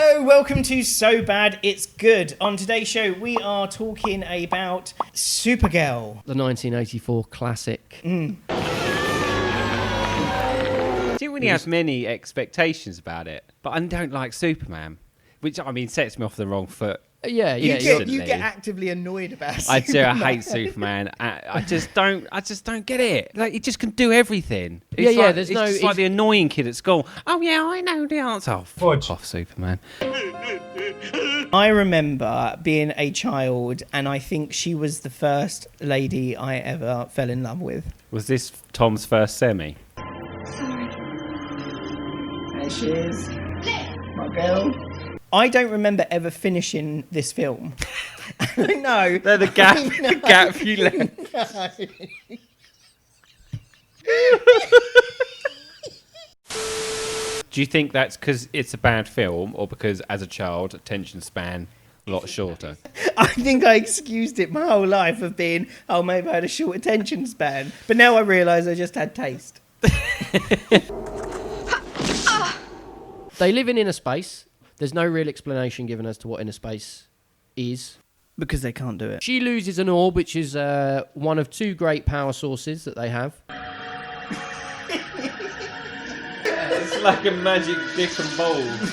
Hello, welcome to So Bad It's Good. On today's show, we are talking about Supergirl. The 1984 classic. Didn't really have many expectations about it, but I don't like Superman, which I mean sets me off the wrong foot. You get actively annoyed about Superman. I hate Superman. I just don't get it. Like, he just can do everything. It's like the annoying kid at school. Oh yeah, I know the answer. Fuck off, Superman. I remember being a child, and I think she was the first lady I ever fell in love with. Was this Tom's first semi? Sorry. There she is. My girl. I don't remember ever finishing this film. I know. They're the gap you left. Do you think that's because it's a bad film, or because as a child, attention span a lot shorter? I think I excused it my whole life of being, maybe I had a short attention span. But now I realise I just had taste. They live in inner space. There's no real explanation given as to what inner space is. Because they can't do it. She loses an orb, which is one of two great power sources that they have. It's like a magic dick and balls.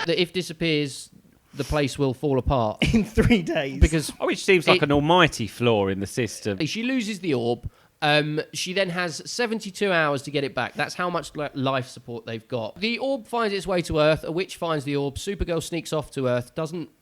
That if disappears, the place will fall apart. In 3 days. Which seems like an almighty flaw in the system. She loses the orb. She then has 72 hours to get it back. That's how much life support they've got. The orb finds its way to Earth. A witch finds the orb. Supergirl sneaks off to Earth.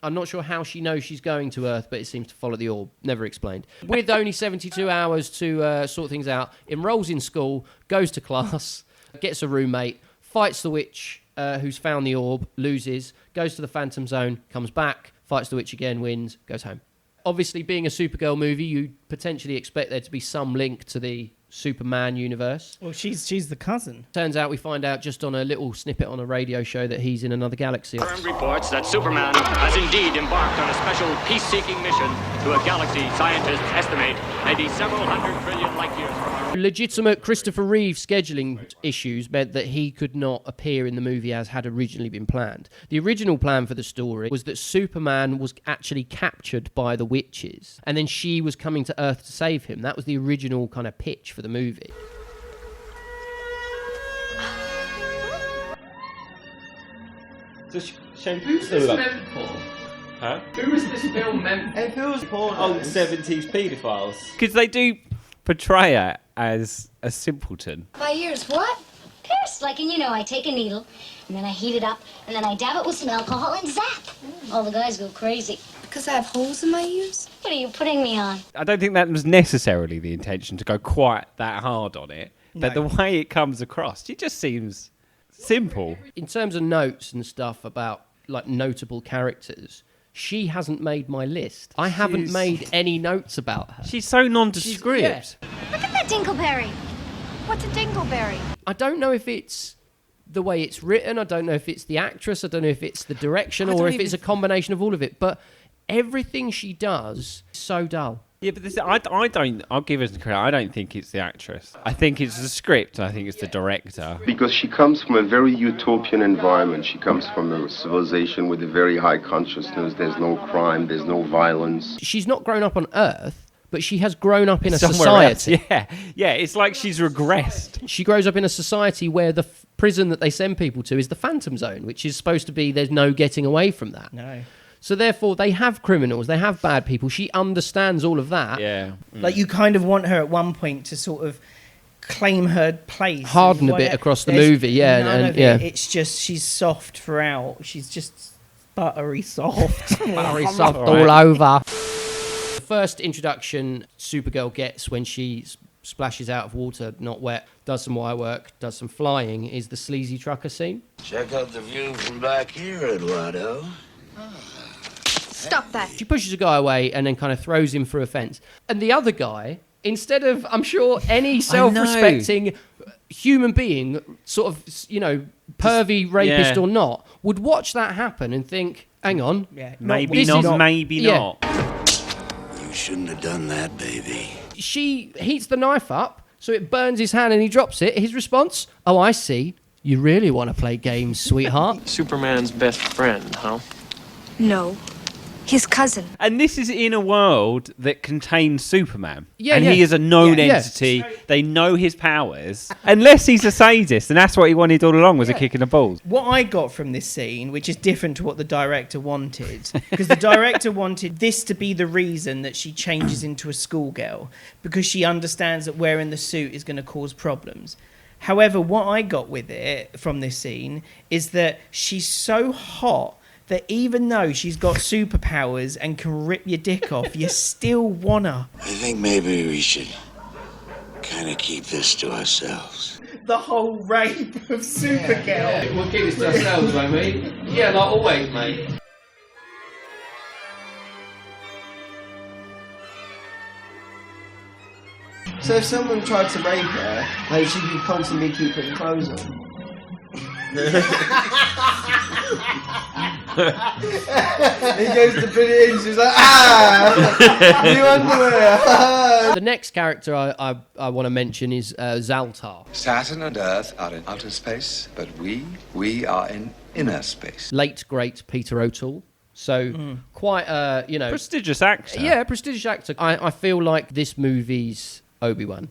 I'm not sure how she knows she's going to Earth, but it seems to follow the orb. Never explained. With only 72 hours to sort things out, enrolls in school, goes to class, gets a roommate, fights the witch who's found the orb, loses, goes to the Phantom Zone, comes back, fights the witch again, wins, goes home. Obviously, being a Supergirl movie, you potentially expect there to be some link to the Superman universe. Well, she's the cousin. Turns out we find out just on a little snippet on a radio show that he's in another galaxy. Confirmed reports that Superman has indeed embarked on a special peace-seeking mission to a galaxy scientists estimate may be several hundred trillion light years from our... Legitimate Christopher Reeve scheduling issues meant that he could not appear in the movie as had originally been planned. The original plan for the story was that Superman was actually captured by the witches, and then she was coming to Earth to save him. That was the original kind of pitch for the movie. Who's this meant for? Huh? Who was this film meant for? It feels old 70s paedophiles. Because they do portray her as a simpleton. My ears, what? Pierced, like, and I take a needle, and then I heat it up, and then I dab it with some alcohol, and zap! All the guys go crazy. Because I have holes in my ears? What are you putting me on? I don't think that was necessarily the intention to go quite that hard on it, but the way it comes across, it just seems simple. In terms of notes and stuff about like notable characters, she hasn't made my list. I haven't made any notes about her. She's so nondescript. Look at that dingleberry. What's a dingleberry? I don't know if it's the way it's written. I don't know if it's the actress. I don't know if it's the direction or if it's a combination of all of it. But everything she does is so dull. Yeah, but I'll give it credit. I don't think it's the actress. I think it's the script. I think it's the director. Because she comes from a very utopian environment. She comes from a civilization with a very high consciousness. There's no crime. There's no violence. She's not grown up on Earth, but she has grown up in a society. Yeah, it's like she's regressed. She grows up in a society where the prison that they send people to is the Phantom Zone, which is supposed to be there's no getting away from that. No. So therefore, they have criminals, they have bad people. She understands all of that. Yeah. Like, you kind of want her at one point to sort of claim her place. Harden a bit across the movie, yeah. None of it. It's just, she's soft throughout. She's just buttery soft. Buttery soft all over. The first introduction Supergirl gets when she splashes out of water, not wet, does some wire work, does some flying, is the sleazy trucker scene. Check out the view from back here, Eduardo. Stop that. She pushes a guy away and then kind of throws him through a fence. And the other guy, instead of, I'm sure, any self-respecting human being, sort of, pervy, rapist or not, would watch that happen and think, hang on. Yeah, maybe not. You shouldn't have done that, baby. She heats the knife up, so it burns his hand and he drops it. His response, oh, I see. You really want to play games, sweetheart? Superman's best friend, huh? No. His cousin. And this is in a world that contains Superman. Yeah, and yeah. he is a known Yeah. entity. They know his powers. Unless he's a sadist, and that's what he wanted all along, was a kick in the balls. What I got from this scene, which is different to what the director wanted, because the director wanted this to be the reason that she changes into a schoolgirl, because she understands that wearing the suit is going to cause problems. However, what I got with it from this scene is that she's so hot that even though she's got superpowers and can rip your dick off, you still wanna. I think maybe we should kind of keep this to ourselves. The whole rape of Supergirl. Yeah, we'll keep this to ourselves, won't we? Yeah, like always, mate. So if someone tried to rape her, like she could constantly keep putting clothes on. He goes to put it in, she's like, new underwear. The next character I want to mention is Zaltar. Saturn and Earth are in outer space, but we are in inner space. Late, great Peter O'Toole. So quite a, prestigious actor. Yeah, prestigious actor. I feel like this movie's Obi-Wan.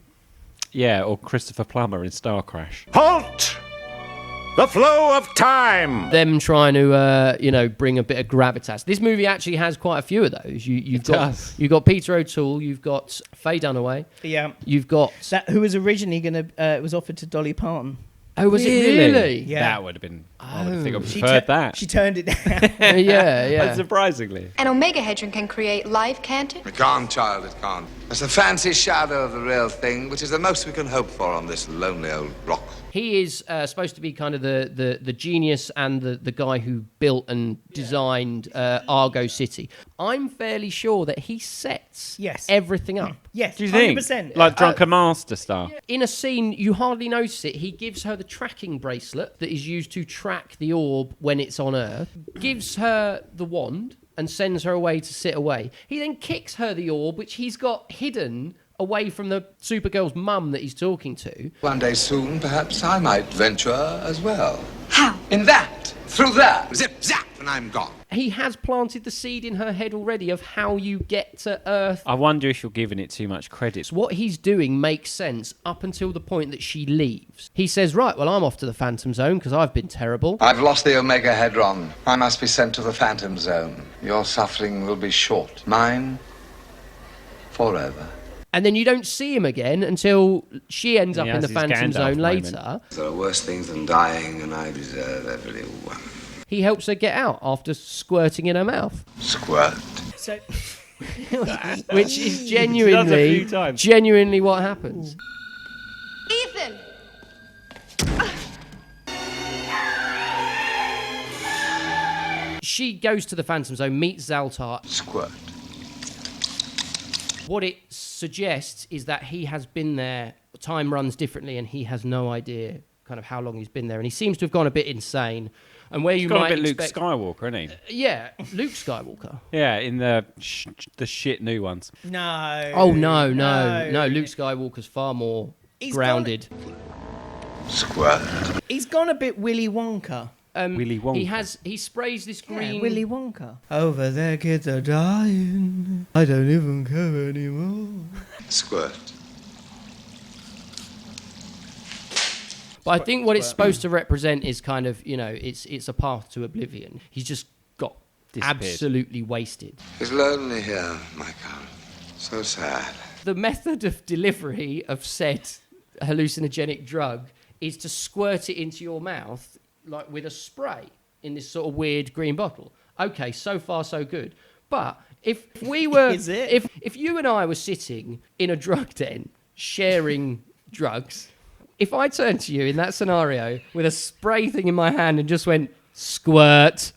Yeah, or Christopher Plummer in StarCrash. Halt! The flow of time. Them trying to, bring a bit of gravitas. This movie actually has quite a few of those. You've got Peter O'Toole. You've got Faye Dunaway. Yeah. You've got that who was originally was offered to Dolly Parton. Oh, was it really? Yeah. That would have been. I would think I preferred that. She turned it down. yeah. Surprisingly. An omega hedron can create life, can't it? It can't, child, it can't. It's a fancy shadow of the real thing, which is the most we can hope for on this lonely old rock. He is supposed to be kind of the genius and the guy who built and designed Argo City. I'm fairly sure that he sets everything up. Yes, do you think? 100%. Like Drunken Master stuff? In a scene, you hardly notice it. He gives her the tracking bracelet that is used to track the orb when it's on Earth, gives her the wand, and sends her away to sit away. He then kicks her the orb, which he's got hidden away from the Supergirl's mum that he's talking to. One day soon, perhaps I might venture as well. How? In that, through there, zip, zap, and I'm gone. He has planted the seed in her head already of how you get to Earth. I wonder if you're giving it too much credit. What he's doing makes sense up until the point that she leaves. He says, right, well, I'm off to the Phantom Zone because I've been terrible. I've lost the Omega Hedron. I must be sent to the Phantom Zone. Your suffering will be short. Mine, forever. And then you don't see him again until she ends up in the Phantom Zone later. There are worse things than dying, and I deserve every one. He helps her get out after squirting in her mouth. Squirt. So, which is genuinely what happens. Ethan! She goes to the Phantom Zone, meets Zaltar. Squirt. What it suggests is that he has been there, time runs differently, and he has no idea kind of how long he's been there. And he seems to have gone a bit insane. And where you might a bit expect... Luke Skywalker, isn't he? Yeah, Luke Skywalker. Yeah, in the shit new ones. No. Oh, no. Luke Skywalker's far more grounded. Squirt. He's gone a bit Willy Wonka. Willy Wonka. He sprays this green... Yeah, Willy Wonka. Over there, kids are dying. I don't even care anymore. Squirt. But I think what it's supposed to represent is kind of, it's a path to oblivion. He's just got absolutely wasted. It's lonely here, Michael. So sad. The method of delivery of said hallucinogenic drug is to squirt it into your mouth like with a spray in this sort of weird green bottle. Okay, so far so good. But if we were... Is it? If you and I were sitting in a drug den sharing drugs... If I turned to you in that scenario with a spray thing in my hand and just went, squirt,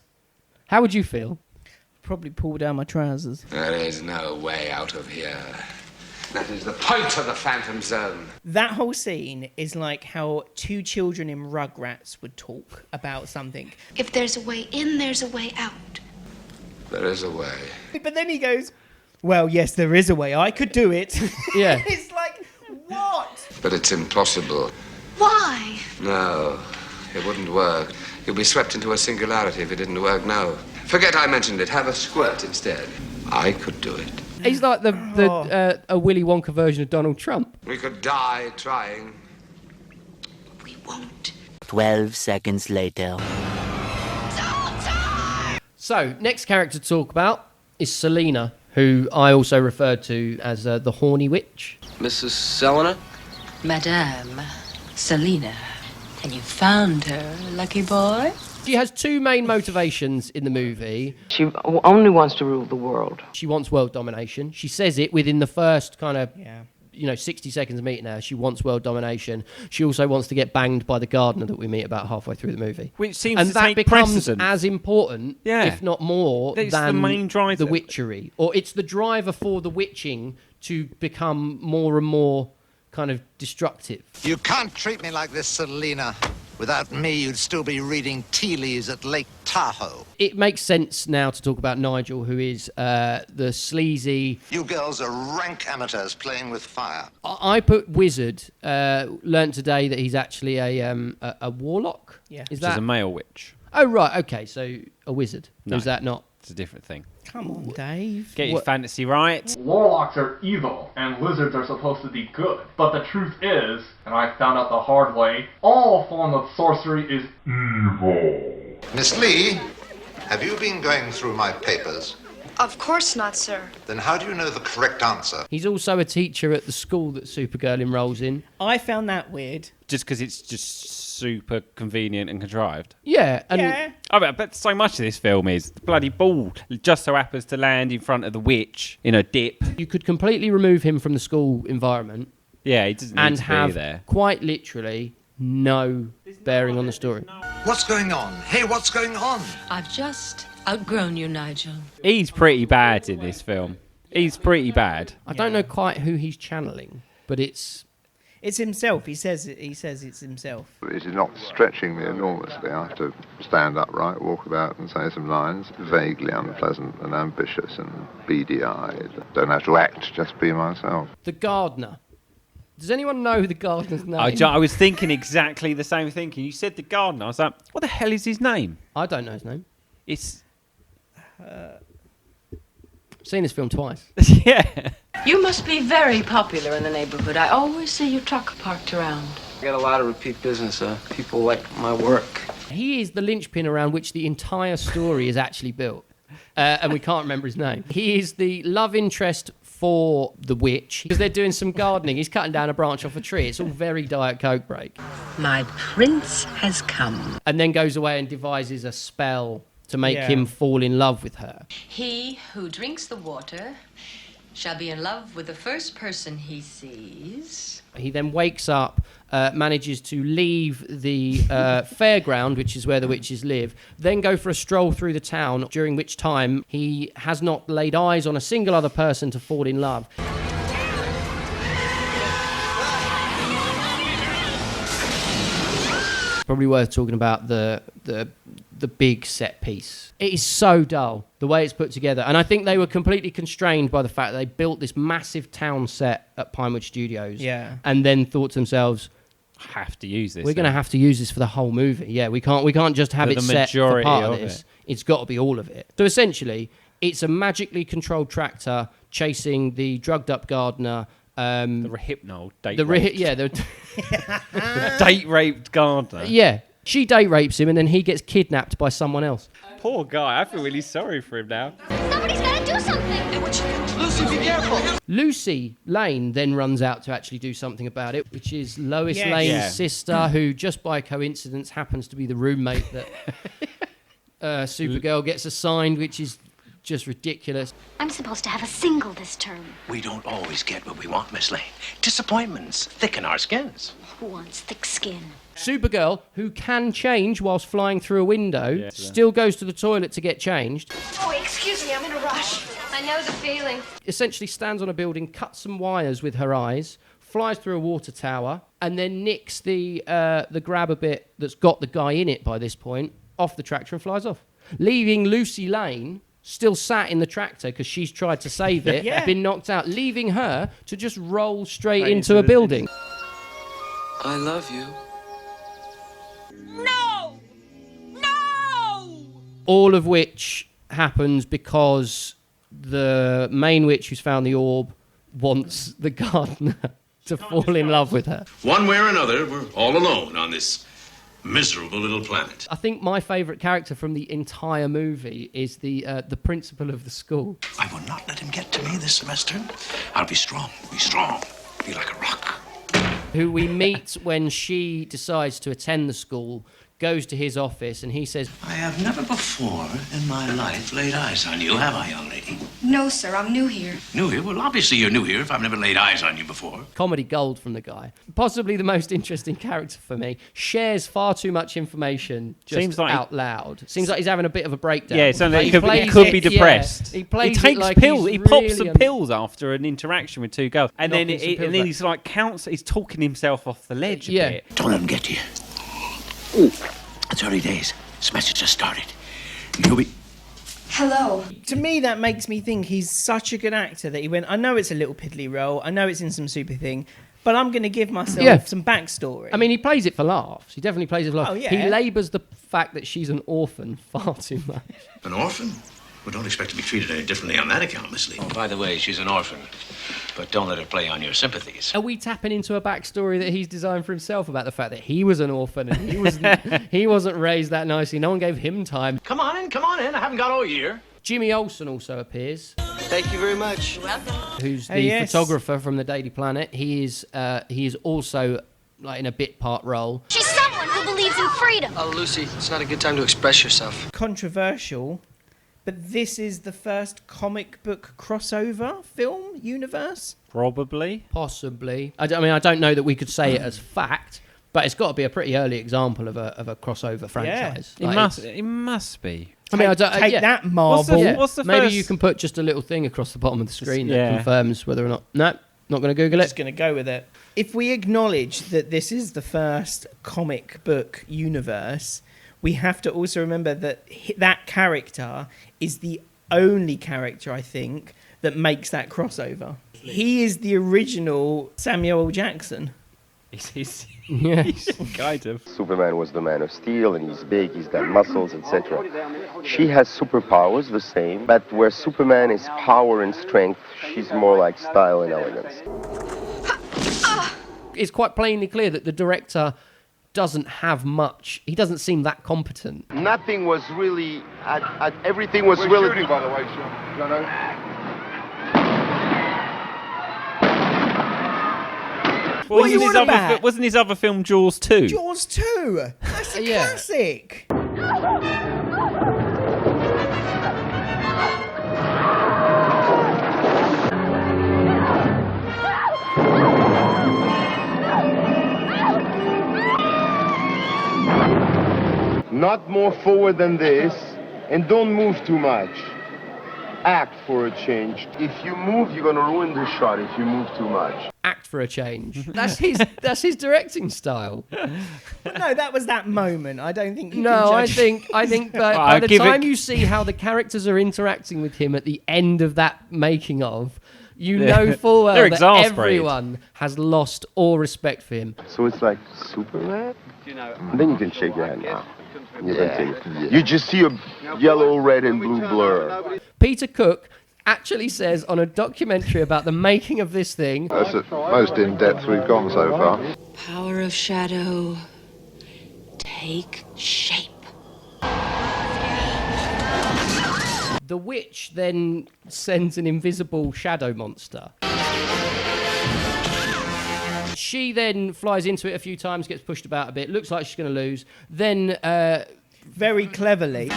how would you feel? Probably pull down my trousers. There is no way out of here. That is the point of the Phantom Zone. That whole scene is like how two children in Rugrats would talk about something. If there's a way in, there's a way out. There is a way. But then he goes, well, yes, there is a way. I could do it. Yeah. It's like, what? But it's impossible. Why? No, It wouldn't work. You'd be swept into a singularity if it didn't work now. Forget I mentioned it. Have a squirt instead. I could do it. He's like a Willy Wonka version of Donald Trump. We could die trying. We won't. 12 seconds later. So, next character to talk about is Selena, who I also referred to as the horny witch. Mrs. Selena? Madame Selena. And you found her, lucky boy? She has two main motivations in the movie. She only wants to rule the world. She wants world domination. She says it within the first kind of, 60 seconds of meeting her. She wants world domination. She also wants to get banged by the gardener that we meet about halfway through the movie. Which seems and to that take becomes precedence. as important, if not more, It's than the main driver. the witchery. Or it's the driver for the witching to become more and more kind of destructive. You can't treat me like this, Selena. Without me, you'd still be reading tea leaves at Lake Tahoe. It makes sense now to talk about Nigel, who is the sleazy... You girls are rank amateurs playing with fire. I put wizard. Learned today that he's actually a warlock. Yeah. Which is a male witch. Oh, right. Okay, so a wizard. No. Is that not? It's a different thing. Come on, Dave. Get your fantasy right. Warlocks are evil, and lizards are supposed to be good. But the truth is, and I found out the hard way, all form of sorcery is evil. Miss Lee, have you been going through my papers? Of course not, sir. Then how do you know the correct answer? He's also a teacher at the school that Supergirl enrolls in. I found that weird. Just because it's just super convenient and contrived. Yeah. And Yeah. I bet so much of this film is the bloody ball just so happens to land in front of the witch in a dip. You could completely remove him from the school environment. Yeah, he doesn't need and to have be there. quite literally no bearing on the story. What's going on? Hey, what's going on? I've just outgrown you, Nigel. He's pretty bad in this film. He's pretty bad. I don't know quite who he's channeling, but it's himself. He says it's himself. It is not stretching me enormously. I have to stand upright, walk about and say some lines. Vaguely unpleasant and ambitious and beady-eyed. Don't have to act, just be myself. the gardener. Does anyone know the gardener's name? I was thinking exactly the same thing. You said the gardener. I was like, what the hell is his name? I don't know his name. It's... Seen this film twice. Yeah. You must be very popular in the neighborhood. I always see your truck parked around. I got a lot of repeat business. People like my work. He is the linchpin around which the entire story is actually built. And we can't remember his name. He is the love interest for the witch because they're doing some gardening. He's cutting down a branch off a tree. It's all very Diet Coke break. My prince has come. And then goes away and devises a spell to make him fall in love with her. He who drinks the water shall be in love with the first person he sees. He then wakes up, manages to leave the fairground, which is where the witches live, then go for a stroll through the town, during which time he has not laid eyes on a single other person to fall in love. Probably worth talking about the big set piece. It is so dull, the way it's put together. And I think they were completely constrained by the fact that they built this massive town set at Pinewood Studios. Yeah. And then thought to themselves, have to use this. we're going to have to use this for the whole movie. Yeah, we can't just have For it the set for majority part of of this. it. It's got to be all of it. So essentially, it's a magically controlled tractor chasing the drugged up gardener. The hypno date The raped. The date raped gardener. Yeah. She date rapes him and then he gets kidnapped by someone else. Poor guy. I feel really sorry for him now. Somebody's got to do something. Lucy, be careful. Lucy Lane then runs out to actually do something about it, which is Lois Yes. Lane's Yeah. sister, who just by coincidence happens to be the roommate that Supergirl gets assigned, which is just ridiculous. I'm supposed to have a single this term. We don't always get what we want, Miss Lane. Disappointments thicken our skins. Who wants thick skin? Supergirl, who can change whilst flying through a window, still goes to the toilet to get changed. Oh, excuse me, I'm in a rush. I know the feeling. Essentially stands on a building, cuts some wires with her eyes, flies through a water tower, and then nicks the grabber bit that's got the guy in it by this point off the tractor and flies off, leaving Lucy Lane still sat in the tractor because she's tried to save it, been knocked out, leaving her to just roll straight into a building. I love you. No! All of which happens because the main witch who's found the orb wants the gardener to fall in love with her. One way or another, we're all alone on this miserable little planet. I think my favourite character from the entire movie is the principal of the school. I will not let him get to me this semester. I'll be strong, be like a rock. Who we meet when she decides to attend the school, goes to his office, and he says, I have never before in my life laid eyes on you, have I, young lady? No, sir, I'm new here. New here? Well, obviously you're new here if I've never laid eyes on you before. Comedy gold from the guy. Possibly the most interesting character for me. Shares far too much information just out loud. Seems like he's having a bit of a breakdown. Yeah, so he could be depressed. He plays takes like pills. He pops really some pills after an interaction with two girls. And then he's like he's talking himself off the ledge a bit. Don't let him get to you. Ooh. It's early days. This message just started. You'll be... Hello. To me, that makes me think he's such a good actor that he went, I know it's a little piddly role, I know it's in some super thing, but I'm going to give myself some backstory. I mean, he plays it for laughs. He definitely plays it for laughs. Oh, yeah. He labours the fact that she's an orphan far too much. An orphan? Well, don't expect to be treated any differently on that account, Miss Lee. Oh, by the way, she's an orphan. But don't let her play on your sympathies. Are we tapping into a backstory that he's designed for himself about the fact that he was an orphan and he wasn't raised that nicely? No one gave him time. Come on in. I haven't got all year. Jimmy Olson also appears. Thank you very much. You're welcome. Who's the photographer from the Daily Planet. He is also like in a bit part role. She's someone who believes in freedom. Oh, Lucy, it's not a good time to express yourself. Controversial, but this is the first comic book crossover film universe? Probably. Possibly. I don't know that we could say it as fact, but it's got to be a pretty early example of a crossover franchise. Yeah. It must be. I mean, take that, Marvel. What's the Maybe first... you can put just a little thing across the bottom of the screen that confirms whether or not... No, not going to Google it. Just going to go with it. If we acknowledge that this is the first comic book universe, we have to also remember that that character is the only character, I think, that makes that crossover. He is the original Samuel L. Jackson. He's kind of. Superman was the Man of Steel, and he's big, he's got muscles, etc. She has superpowers, the same, but where Superman is power and strength, she's more like style and elegance. It's quite plainly clear that the director doesn't have much. He doesn't seem that competent. Nothing was really, everything was really... Shooting, by the way, Jono. Wasn't his other film Jaws 2? Jaws 2! That's a classic! Not more forward than this, and don't move too much. Act for a change. If you move, you're gonna ruin the shot if you move too much. Act for a change. That's his directing style. But no, that was that moment. I don't think you No, can I judge. think by the time you see how the characters are interacting with him at the end of that making of, you know full well that everyone has lost all respect for him. So it's like Superman? Then you can shake your hand now. You just see a yellow, red, and blue blur. Peter Cook actually says on a documentary about the making of this thing... That's the most in-depth we've gone so far. Power of shadow, take shape. The witch then sends an invisible shadow monster. She then flies into it a few times, gets pushed about a bit, looks like she's going to lose. Then... very cleverly...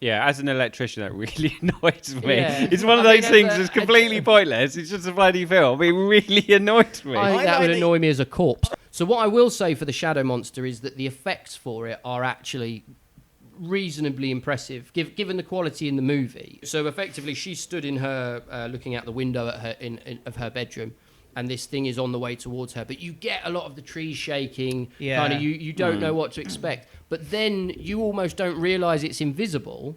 Yeah, as an electrician, that really annoys me. Yeah. It's one of those things that's completely pointless. It's just a bloody film. It really annoys me. I think that would annoy me as a corpse. So what I will say for the Shadow Monster is that the effects for it are actually reasonably impressive, given the quality in the movie. So effectively, she stood in her, looking out the window at her of her bedroom, and this thing is on the way towards her. But you get a lot of the trees shaking. Yeah. Kind of, you don't know what to expect. But then you almost don't realise it's invisible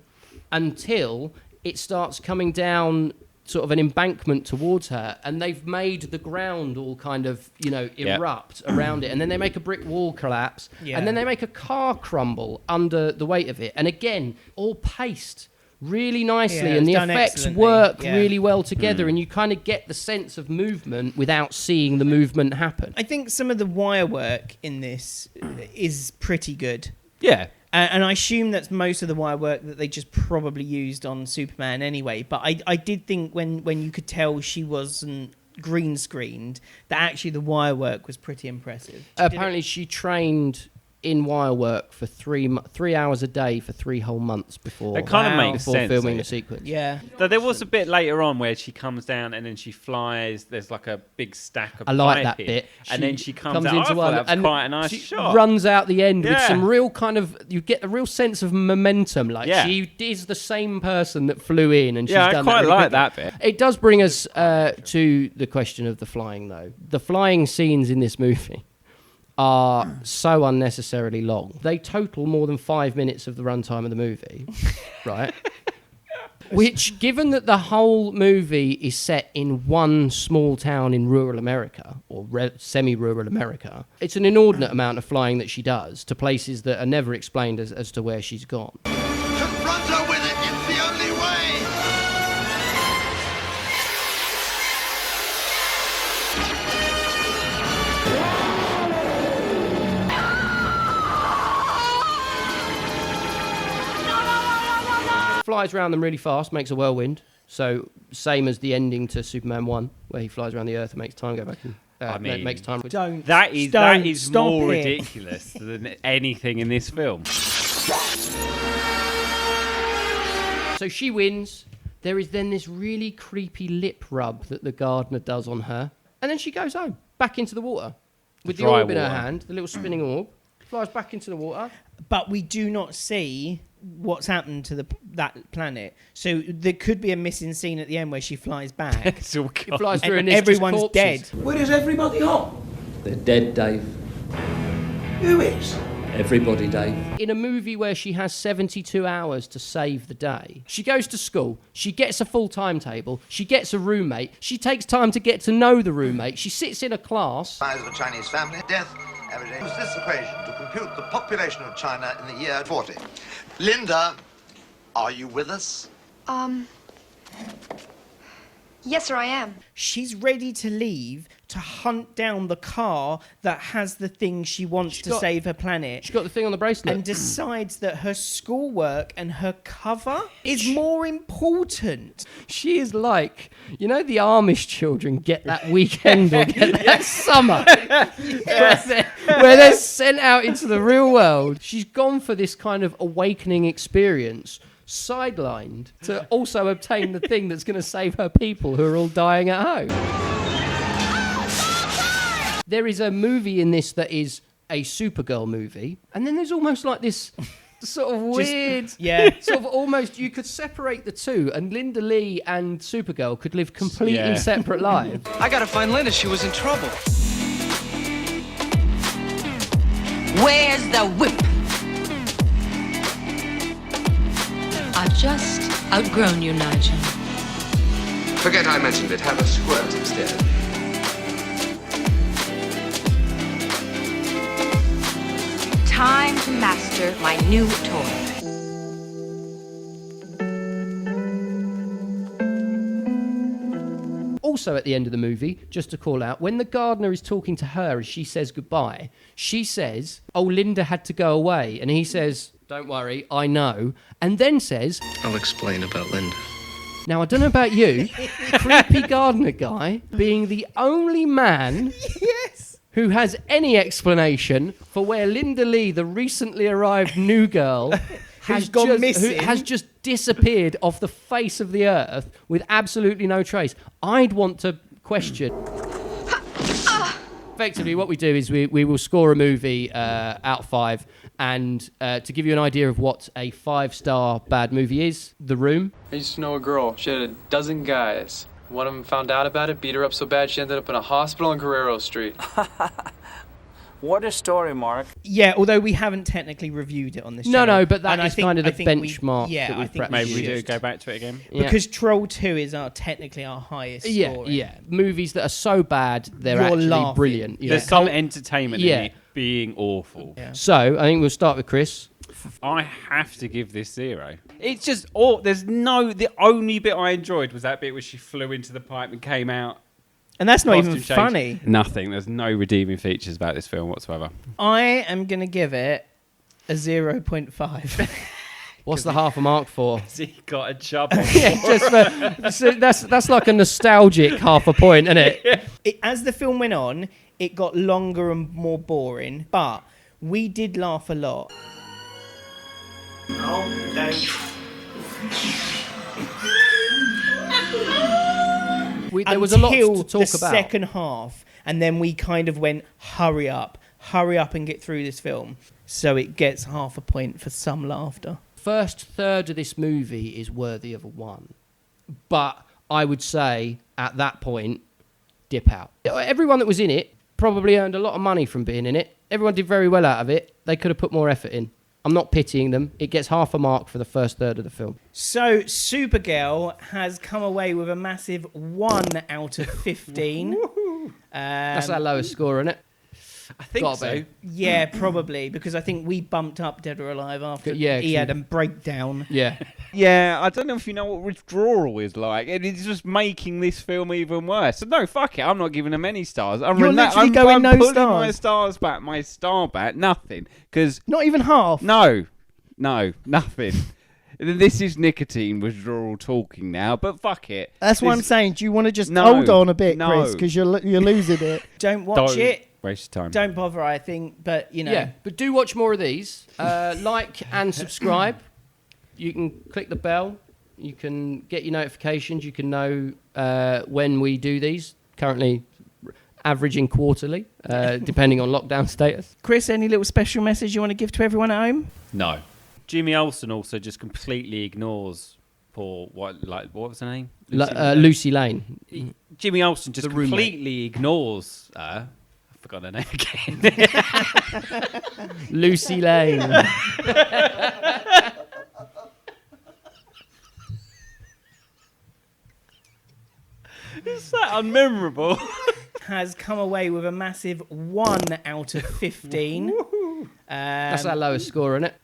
until it starts coming down sort of an embankment towards her, and they've made the ground all kind of, erupt around it, and then they make a brick wall collapse, and then they make a car crumble under the weight of it, and again, all paced really nicely, and the effects work really well together, and you kind of get the sense of movement without seeing the movement happen. I think some of the wire work in this is pretty good. Yeah. And I assume that's most of the wire work that they just probably used on Superman anyway. But I did think when you could tell she wasn't green screened, that actually the wire work was pretty impressive. Apparently she trained in wire work for 3 hours a day for 3 whole months before. It kind of makes sense filming the sequence. Yeah. Though there was a bit later on where she comes down and then she flies. There's like a big stack of I like that piping, bit. and then she comes out. into one, that was and quite a nice she shot. Runs out the end with some real kind of. You get a real sense of momentum. Like she is the same person that flew in, and she's done I quite that like that bit. It does bring us to the question of the flying, though. The flying scenes in this movie are so unnecessarily long. They total more than 5 minutes of the runtime of the movie, right? Which, given that the whole movie is set in one small town in rural America, or semi-rural America, it's an inordinate amount of flying that she does to places that are never explained as to where she's gone. Confront her with it! It's the only way! Flies around them really fast, makes a whirlwind. So same as the ending to Superman 1, where he flies around the Earth and makes time go back and makes time. That is more ridiculous than anything in this film. So she wins. There is then this really creepy lip rub that the gardener does on her, and then she goes home, back into the water, with the orb in her hand, the little spinning orb, flies back into the water. But we do not see what's happened to that planet. So there could be a missing scene at the end where she flies back. It flies through and everyone's dead. Where is everybody on? They're dead, Dave. Who is? Everybody, Dave. In a movie where she has 72 hours to save the day, she goes to school, she gets a full timetable, she gets a roommate, she takes time to get to know the roommate, she sits in a class. Size of a Chinese family, death, average age. Use this equation to compute the population of China in the year 40. Linda, are you with us? Yes, sir, I am. She's ready to leave to hunt down the car that has the thing she wants to save her planet. She's got the thing on the bracelet. And decides that her schoolwork and her cover is more important. She is like, the Amish children get that weekend or get that summer where they're sent out into the real world. She's gone for this kind of awakening experience, sidelined to also obtain the thing that's going to save her people who are all dying at home. There is a movie in this that is a Supergirl movie, and then there's almost like this sort of weird, sort of almost, you could separate the two, and Linda Lee and Supergirl could live completely separate lives. I gotta find Linda, she was in trouble. Where's the whip? I've just outgrown you, Nigel. Forget I mentioned it. Have a squirt instead. Time to master my new toy. Also at the end of the movie, just to call out, when the gardener is talking to her as she says goodbye, she says, "Oh, Linda had to go away." And he says, "Don't worry, I know." And then says, "I'll explain about Linda." Now, I don't know about you, creepy gardener guy being the only man who has any explanation for where Linda Lee, the recently arrived new girl, has just disappeared off the face of the earth with absolutely no trace. I'd want to question. Effectively, what we do is we will score a movie out of 5, and to give you an idea of what a 5-star bad movie is, The Room. I used to know a girl. She had a dozen guys. One of them found out about it, beat her up so bad she ended up in a hospital on Guerrero Street. What a story, Mark. Yeah, although we haven't technically reviewed it on this No, channel. no, but that And is kind of the benchmark that we've think maybe we do go back to it again. Because Troll 2 is technically our highest scoring. Yeah. Movies that are so bad, they're actually laughing. brilliant. There's some entertainment in it being awful. Yeah. So, I think we'll start with Chris. I have to give this 0. It's just, the only bit I enjoyed was that bit where she flew into the pipe and came out. And that's not even Costume change. funny. Nothing. There's no redeeming features about this film whatsoever. I am going to give it a 0.5. What's the half a mark for? He got a chub. That's like a nostalgic half a point, isn't it? As the film went on, it got longer and more boring, but we did laugh a lot. Oh, don't. There was a lot to talk the about. Second half, and then we kind of went, hurry up and get through this film. So it gets half a point for some laughter. First third of this movie is worthy of a 1. But I would say, at that point, dip out. Everyone that was in it probably earned a lot of money from being in it. Everyone did very well out of it. They could have put more effort in. I'm not pitying them. It gets half a mark for the first third of the film. So Supergirl has come away with a massive 1 out of 15. That's our lowest score, isn't it? I think so. Yeah, probably, because I think we bumped up Dead or Alive after he had a breakdown. Yeah. Yeah, I don't know if you know what withdrawal is like. It's just making this film even worse. So no, fuck it. I'm not giving them any stars. You're literally going no putting stars. my stars back, my star back, nothing. Because not even half. No, nothing. This is nicotine withdrawal talking now, but fuck it. That's what I'm saying. Do you want to just hold on a bit, Chris? Because you're losing it. Don't watch it. Waste your time. Don't bother, I think. But, you know. Yeah, but do watch more of these. Like and subscribe. You can click the bell. You can get your notifications. You can know when we do these. Currently averaging quarterly, depending on lockdown status. Chris, any little special message you want to give to everyone at home? No. Jimmy Olson also just completely ignores what was her name? Lucy Lane. Jimmy Olson just completely ignores her. I forgot her name again. Lucy Lane. It's that unmemorable. Has come away with a massive 1 out of 15. That's our lowest score, isn't it?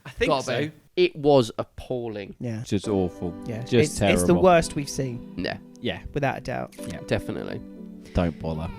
I think so. It was appalling. Yeah. Just awful. Yeah. Just terrible. It's the worst we've seen. Yeah. Yeah. Without a doubt. Yeah, definitely. Don't bother.